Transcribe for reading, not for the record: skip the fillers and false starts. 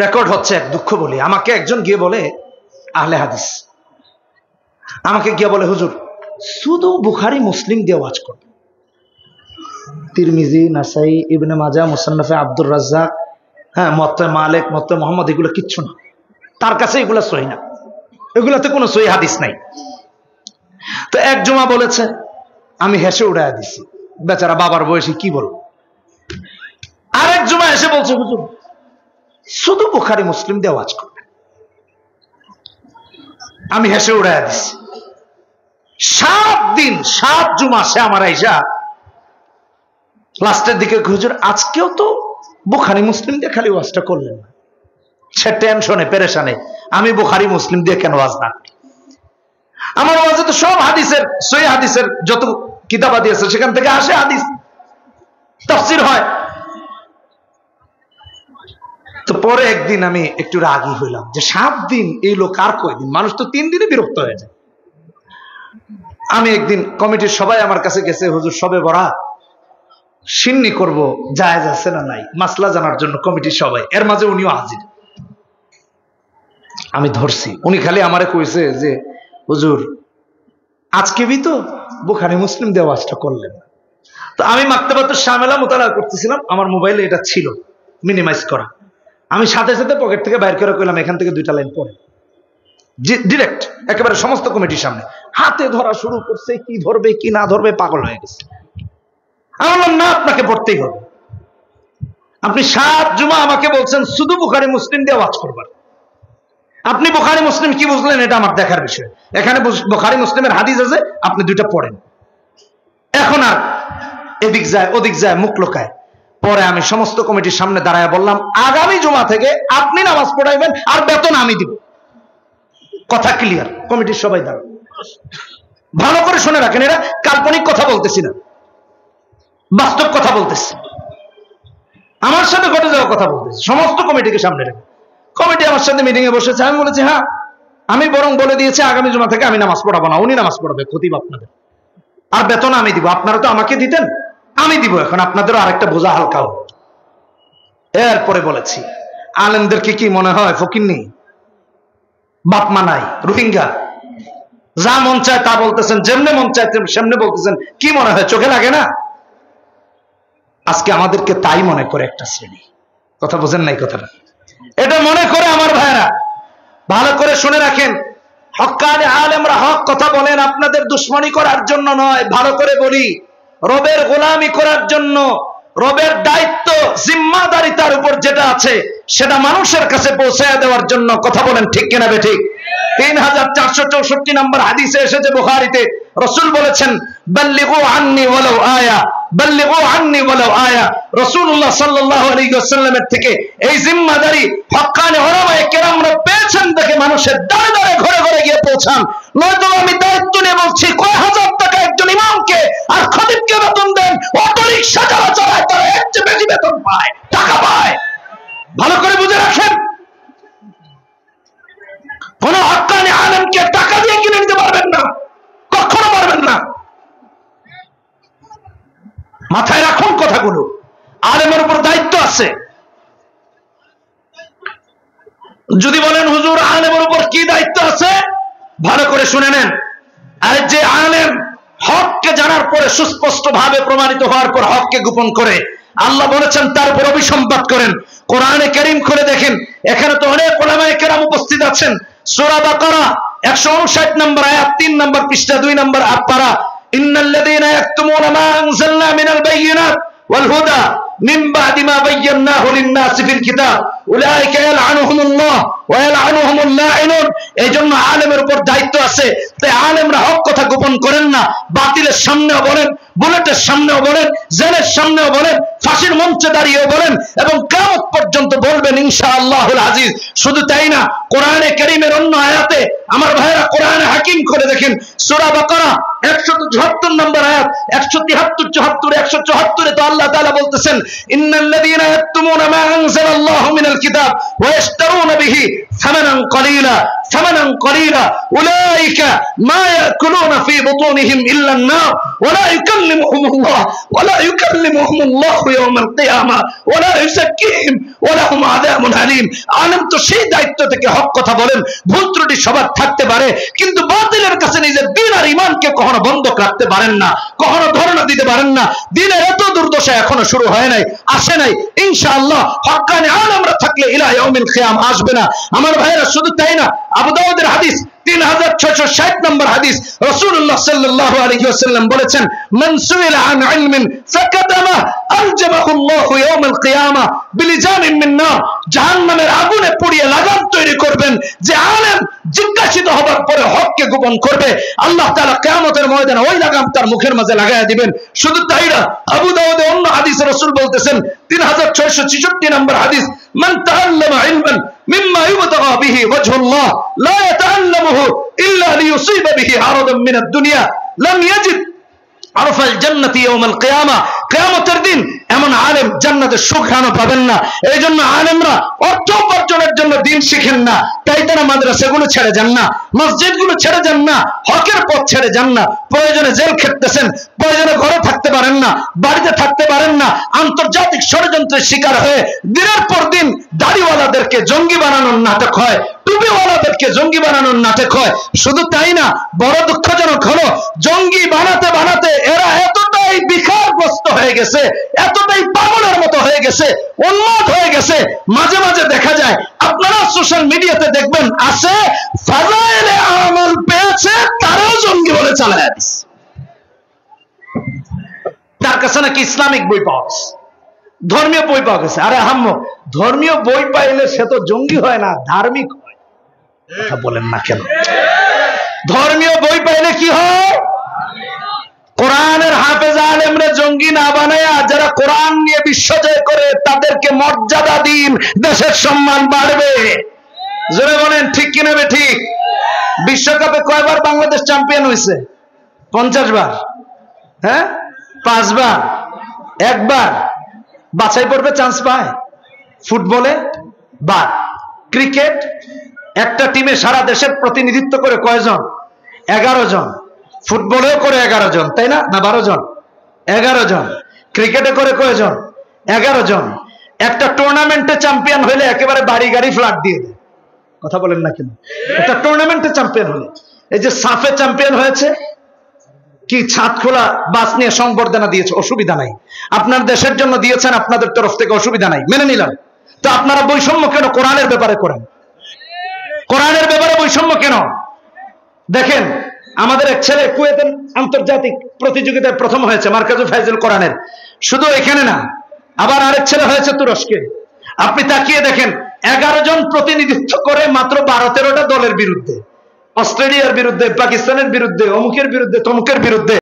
Record হচ্ছে, এক দুঃখ বলি, আমাকে একজন গিয়ে বলে, আহলে হাদিস, আমাকে গিয়ে বলে, হুজুর শুধু বুখারী মুসলিম দিয়ে ওয়াজ করবে, তিরমিজি, নাসাই, ইবনে মাজাহ, মুসান্নাফে আব্দুর রাজ্জাক, হ্যাঁ, মুওয়াত্তা মালিক, মুওয়াত্তা মুহাম্মদ, এগুলো কিচ্ছু না, তার কাছে এগুলো সহিহ না, এগুলাতে কোনো সহিহ হাদিস নাই। তো এক জুমা বলেছে, আমি হেসে উড়াইয়া দিছি, বেচারা বাবার বয়সী কি বলবো। আরেক জুমা এসে বলছে, হুজুর শুধু বুখারী মুসলিম দিয়ে ওয়াজ করবে, আমি হেসে উড়াইয়া দিছি। 7 দিন 7 জুমা সে আমার আইসা লাস্টের দিকে, হুজুর আজকেও তো বুখারী মুসলিম দিয়ে খালি ওয়াজটা করলেন না। সে টেনশনে পেরেশানে, আমি বুখারী মুসলিম দিয়ে কেন ওয়াজ না করি? আমার ওয়াজে তো সব হাদিসের, সহিহ হাদিসের যত কিতাবাদি আছে সেখান থেকে আসে, হাদিস তাফসীর হয়। তো পরে একদিন আমি একটু রাগী হইলাম যে 7 দিন এই লোক আর কয়দিন, মানুষ তো 3 দিনে বিরক্ত হয়ে যায়। আমি একদিন, কমিটির সবাই আমার কাছে গেছে, হুজুর সবে বরাত সিন্নি করব, জায়েজ আছে না নাই মাসলা জানার জন্য কমিটির সবাই, এর মাঝে উনিও হাজির। আমি ধরছি, উনি খালি আমারে কইছে যে হুজুর আজকে বি তো বুখারী মুসলিম দিয়ে ওয়াজটা করলেন। তো আমি মাকতাবাতুশ শামিলা মুতালা করতেছিলাম, আমার মোবাইলে এটা ছিল মিনিমাইজ করা, আমি সাথে সাথে পকেট থেকে বাইর করে কইলাম, এখান থেকে 2টা লাইন পড়ে, ডিরেক্ট একেবারে সমস্ত কমিটির সামনে হাতে ধরা শুরু করছে, কি ধরবে কি না ধরবে, পাগল হয়ে গেছে। আমি বললাম, না, আপনাকে পড়তেই হবে, আপনি 7 জুমা আমাকে বলছেন শুধু বুখারী মুসলিম দিয়ে ওয়াজ করবার, আপনি বুখারী মুসলিম কি বুঝলেন এটা আমার দেখার বিষয়। এখানে বুখারী মুসলিমের হাদিস আছে, আপনি 2টা পড়েন। এখন আর এদিক যায় ওদিক যায়, মুখ লোকায়। পরে আমি সমস্ত কমিটির সামনে দাঁড়ায় বললাম, আগামী জুমা থেকে আপনি নামাজ পড়াইবেন আর বেতন আমি দিব। কথা ক্লিয়ার? কমিটির সবাই দাঁড়ান, ভালো করে শুনে রাখেন, এরা কাল্পনিক কথা বলতেছি না, বাস্তব কথা বলতেছি, আমার সাথে ঘটে যাওয়া কথা বলতেছি, সমস্ত কমিটিকে সামনে রেখে। কমিটি আমার সাথে মিটিং এ বসেছে, আমি বলেছি, হ্যাঁ, আমি বরং বলে দিয়েছি আগামী জুমা থেকে আমি নামাজ পড়াবো না, উনি নামাজ পড়াবে, খতিব আপনাদের, আর বেতন আমি দিব। আপনারা তো আমাকে দিতেন, আমি দিব, এখন আপনাদেরও আরেকটা বোঝা হালকা হবে। এরপরে বলেছি, আলেমদেরকে কি মনে হয় ফকিন্নি, বাপ মা নাই, রোহিঙ্গা, যা মন চায় তা বলতেছেন, যেমনে মন চায় সেমনে বলতেছেন, কি মনে হয়, চোখে লাগে না? আজকে আমাদেরকে তাই মনে করে একটা শ্রেণী, কথা বোঝেন নাই কথাটা, এটা মনে করে আমার ভাইরা ভালো করে শুনে রাখেন। হক্কানি আলেমরা হক কথা বলেন আপনাদের দুশ্মনী করার জন্য নয়, ভালো করে বলি, রবের গোলামি করার জন্য। রবের দায়িত্ব, জিম্মাদারি তার উপর যেটা আছে সেটা মানুষের কাছে পৌঁছায় দেওয়ার জন্য। কথা বলেন ঠিক কিনা বেঠিক? 3464 নম্বর হাদিসে এসেছে বুখারীতে, রাসূল বলেছেন, বাল্লিগু আন্নি ওয়ালাউ আয়া, বাল্লিগু আন্নি ওয়ালাউ আয়া। রাসূলুল্লাহ সাল্লাল্লাহু আলাইহি ওয়াসাল্লামের থেকে এই জিম্মাদারি হক্কানি উলামায়ে কেরামরা পেয়েছেন দেখে মানুষের দাঁড়ে দাঁড়ে ঘরে ঘরে গিয়ে পৌঁছান। নয়তো আমি দায়িত্ব নিয়ে বলছি, কয় হাজার টাকা একজন ইমামকে আর খতিবকে বেতন দেন, অটো রিকশা যারা চালায় তারা এর চেয়ে বেশি বেতন পায়, টাকা পায়। ভালো করে বুঝে রাখেন, কোন হক্কানি আলেমকে টাকা দিয়ে কিনে নিতে পারবেন না, কখনো পারবেন না। মাথায় রাখুন কথাগুলো, আলেমের উপর দায়িত্ব আছে। যদি বলেন হুজুর আলেমের উপর কি দায়িত্ব আছে, ভালো করে শুনে নেন। আর যে আলেম হককে জানার পরে সুস্পষ্ট ভাবে প্রমাণিত হওয়ার পর হককে গোপন করে, আল্লাহ বলেছেন তার উপর অভিসম্পাত করেন। কোরআনে কারীম খুলে দেখেন, এখানে তো অনেক উলামায়ে কেরাম উপস্থিত আছেন। সূরা বাকারা 159 নম্বর আয়াত, 3 নম্বর পৃষ্ঠা, 2 নম্বর পারা, ইন্নাল্লাযীনা ইয়াকতুমুনা মা আনজালনা মিনাল বায়িনাত ওয়াল হুদা মিন বা'দি মা বায়্যানাহু লিন-নাসি ফিল কিতাব উলাইকা ইয়ালআনুহুমুল্লাহ ওয়া ইয়ালআনুহুমুল লাঈনুন। এইজন্য আলেমের উপর দায়িত্ব আছে। তাই আলেমরা হক কথা গোপন করেন না, বাতিলের সামনেও বলেন, বুলেটের সামনেও বলেন, জেলের সামনেও বলেন, ফাঁসির মঞ্চে দাঁড়িয়েও বলেন, এবং কিয়ামত পর্যন্ত বলবেন ইনশাআল্লাহুল আজিজ। শুধু তাই না, কোরআনে কারীমের অন্য আয়াতে আমার ভাইরা কোরআনে হাকিম করে দেখেন, সূরা বাকারা 174 নম্বর আয়াত, 173, 74, 174 তো আল্লাহ তাআলা বলতেছেন, ইন্নাল্লাযীনা ইয়াকতুমুনা মা আনজালাল্লাহু মিনাল কিতাব ওয়া ইয়াশতারুনা বিহি থামানান কলিলা উলাইকা মা ইয়াকুলুনা ফি বুতুনিহিম ইল্লা আন-নার ওয়া লা ইউকাল্লিমুহুমুল্লাহু ইয়াওমাল কিয়ামাহ ওয়া লা ইউযাক্কিহিম ওয়া লাহুম আযাবুন আলীম। দিন। আলেম তো সেই দায়িত্ব থেকে হক কথা বলেন, ভুল ত্রুটি সবার থাকতে পারে, কিন্তু বাতিলের কাছে নিজের দিন আর ইমানকে কখনো বন্ধক রাখতে পারেন না, কখনো ধর্ণা দিতে পারেন না। দিনের এত দুর্দশা এখনো শুরু হয় নাই, আসে নাই। ইনশাআল্লাহ হক্কানি আলেমরা থাকলে ইলা ইয়াউমিল কিয়াম আসবে না। আমার ভাইরা, শুধু তাই না, আবু দাউদের হাদিস 3660 নম্বর হাদিস, রাসূলুল্লাহ সাল্লাল্লাহু আলাইহি ওয়াসাল্লাম বলেছেন, মান সুইলা আন ইলমিন ফাকাতামা আলজামাহুল্লাহু ইয়াউমাল কিয়ামা বিলিজামিন মিন নার। জাহান্নামের আগুনে পুড়িয়ে লাগাম তৈরি করবেন যে আলেম জিজ্ঞাসিত হবার পরে হককে গোপন করবে, আল্লাহ তাআলা কিয়ামতের ময়দানে ওই লাগাম তার মুখের মাঝে লাগায়া দিবেন। শুধু তাই না, আবু দাউদে অন্য হাদিসে রাসূল বলতেছেন 3666 নম্বর হাদিস, মান তাআল্লামা ইলমান মিম্মা ইউবতাগা বিহি ওয়াজহুল্লাহ লা ইয়াতাআল্লামুহু ইল্লা লিয়ুসিবা বিহি আরাদান মিনাদ দুনিয়া লাম ইয়াজিদ আরফাল জান্নাতি ইয়াউমাল কিয়ামা। কিয়ামতের দিন এমন আলেম জান্নাতের সুঘ্রাণও পাবেন না। এই জন্য আলেমরা অর্থ উপার্জনের জন্য দিন শিখেন না, তাই তারা মাদ্রাসাগুলো ছেড়ে যান না, মসজিদগুলো ছেড়ে যান না, হকের পথ ছেড়ে যান না। প্রয়োজনে জেল খেটতেছেন, প্রয়োজনে ঘরে থাকতে পারেন না, বাড়িতে থাকতে পারেন না, আন্তর্জাতিক ষড়যন্ত্রের শিকার হয়ে দিনের পর দিন দাড়িওয়ালাদেরকে জঙ্গি বানানোর নাটক হয়, টুপিওয়ালাদেরকে জঙ্গি বানানোর নাটক হয়। শুধু তাই না, বড় দুঃখজনক হলো জঙ্গি বানাতে বানাতে এরা এতটাই বিকারগ্রস্ত হয়ে গেছে, এতটাই পাগলের মতো হয়ে গেছে, উন্মাদ হয়ে গেছে। মাঝে মাঝে দেখা যায়, আপনারা সোশ্যাল মিডিয়াতে দেখবেন, আছে ফাজাইলে আমল পেয়েছে তারাও জঙ্গি বলে চালায় দিচ্ছে। তার কাছে নাকি ইসলামিক বই পাওয়া গেছে, ধর্মীয় বই পাওয়া গেছে। আরে আহাম্মক, ধর্মীয় বই পাইলে সে তো জঙ্গি হয় না, ধার্মিক হয়। কথা বলেন না কেন? ধর্মীয় বই পাইলে কি হয়? কোরআনের হাফেজ আলেমরে জঙ্গি না বানায়া যারা কোরআন নিয়ে বিশ্বজয় করে তাদেরকে মর্যাদা দিন, দেশের সম্মান বাড়বে। জোরে বলেন ঠিক কিনা বে ঠিক? বিশ্বকাপে কয়বার বাংলাদেশ চ্যাম্পিয়ন হয়েছে? 50 বার। হ্যাঁ, 5 বার। একবার বাছাই পড়বে চান্স পায়। ফুটবলে বার। ক্রিকেট একটা টিমে সারা দেশের প্রতিনিধিত্ব করে কয়জন? 11 জন। ফুটবলেও করে 11 জন, তাই না? না 12 জন? 11 জন। ক্রিকেটে করে কয়জন? 11 জন। একটা টুর্নামেন্টে চ্যাম্পিয়ন হলে একেবারে বাড়ি গাড়ি ফ্ল্যাট দিয়ে দেয়। কথা বলেন না কেন? একটা টুর্নামেন্টে চ্যাম্পিয়ন হলে, এই যে সাফে চ্যাম্পিয়ন হয়েছে, কি ছাদ খোলা বাস নিয়ে সংবর্ধনা দিয়েছে, অসুবিধা নাই। আপনার দেশের জন্য দিয়েছেন, আপনাদের তরফ থেকে অসুবিধা নাই, মেনে নিলাম। তো আপনারা বৈষম্য কেন কোরআনের ব্যাপারে করেন? কোরআনের ব্যাপারে বৈষম্য কেন? দেখেন, আমাদের এক ছেলে কুয়েতের আন্তর্জাতিক প্রতিযোগিতায় প্রথম হয়েছে, মার্কাজুল ফাইজুল কোরআনের। শুধু এখানে না, আবার আরেক ছেলে হয়েছে তুরস্কে। আপনি তাকিয়ে দেখেন, 11 জন প্রতিনিধিত্ব করে মাত্র 12-13টা দলের বিরুদ্ধে, অস্ট্রেলিয়ার বিরুদ্ধে, পাকিস্তানের বিরুদ্ধে, অমুকের বিরুদ্ধে, তমুকের বিরুদ্ধে।